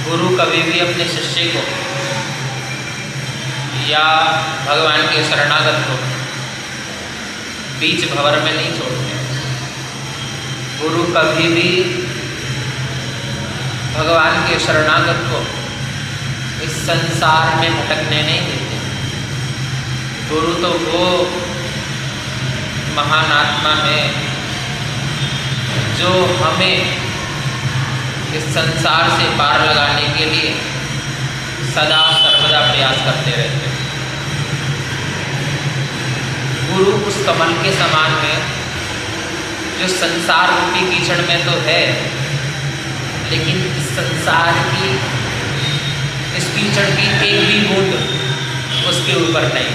गुरु कभी भी अपने शिष्य को या भगवान के शरणागत को बीच भंवर में नहीं छोड़ते। गुरु कभी भी भगवान के शरणागत को इस संसार में भटकने नहीं देते। गुरु तो वो महान आत्मा है जो हमें इस संसार से पार लगाने के लिए सदा सर्वदा प्रयास करते रहते हैं। गुरु उस कमल के समान है जो संसार रूपी कीचड़ में तो है, लेकिन इस संसार की इस कीचड़ की एक भी बूंद उसके ऊपर नहीं,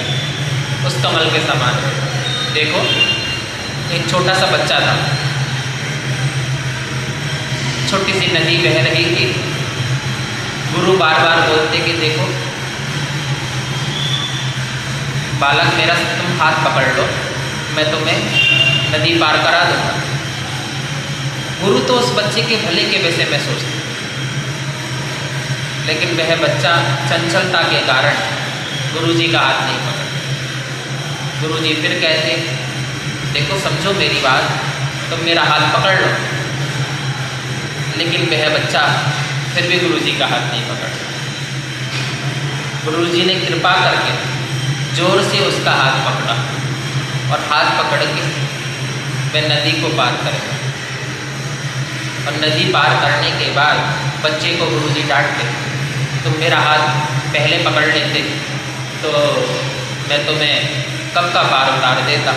उस कमल के समान है। देखो, एक छोटा सा बच्चा था, छोटी सी नदी बह रही थी। गुरु बार बार बोलते कि देखो बालक मेरा, तुम हाथ पकड़ लो, मैं तुम्हें नदी पार करा दूंगा। गुरु तो उस बच्चे के भले के वैसे में सोचते, लेकिन वह बच्चा चंचलता के कारण गुरु जी का हाथ नहीं पकड़ता। गुरु जी फिर कहते, देखो समझो मेरी बात, तुम मेरा हाथ पकड़ लो। लेकिन वह बच्चा फिर भी गुरु जी का हाथ नहीं पकड़ता। गुरु जी ने कृपा करके जोर से उसका हाथ पकड़ा और हाथ पकड़ के वह नदी को पार कर गया। और नदी पार करने के बाद बच्चे को गुरु जी डांटते, तुम मेरा हाथ पहले पकड़ लेते तो मैं तुम्हें कब का पार उतार देता,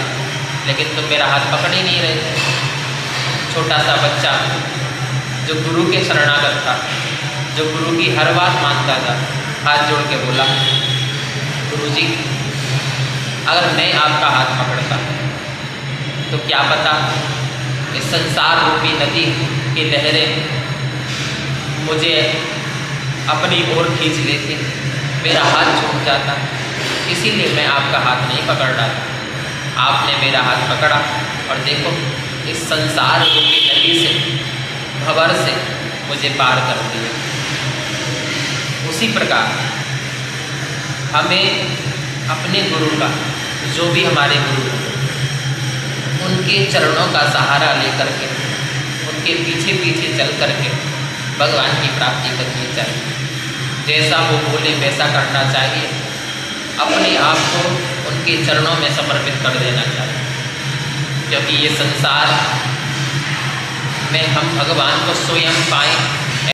लेकिन तुम मेरा हाथ पकड़ ही नहीं रहे थे। छोटा सा बच्चा जो गुरु के शरणागत था, जो गुरु की हर बात मानता था, हाथ जोड़ के बोला, गुरु जी अगर मैं आपका हाथ पकड़ता तो क्या पता इस संसार रूपी नदी की लहरें मुझे अपनी ओर खींच लेती, मेरा हाथ छूट जाता। इसीलिए मैं आपका हाथ नहीं पकड़ रहा था। आपने मेरा हाथ पकड़ा और देखो इस संसार रूपी नदी से, भंवर से मुझे पार कर दिया। उसी प्रकार हमें अपने गुरु का, जो भी हमारे गुरु हैं, उनके चरणों का सहारा लेकर के, उनके पीछे पीछे चल करके भगवान की प्राप्ति करनी चाहिए। जैसा वो बोले वैसा करना चाहिए। अपने आप को उनके चरणों में समर्पित कर देना चाहिए, क्योंकि ये संसार में हम भगवान को स्वयं पाएं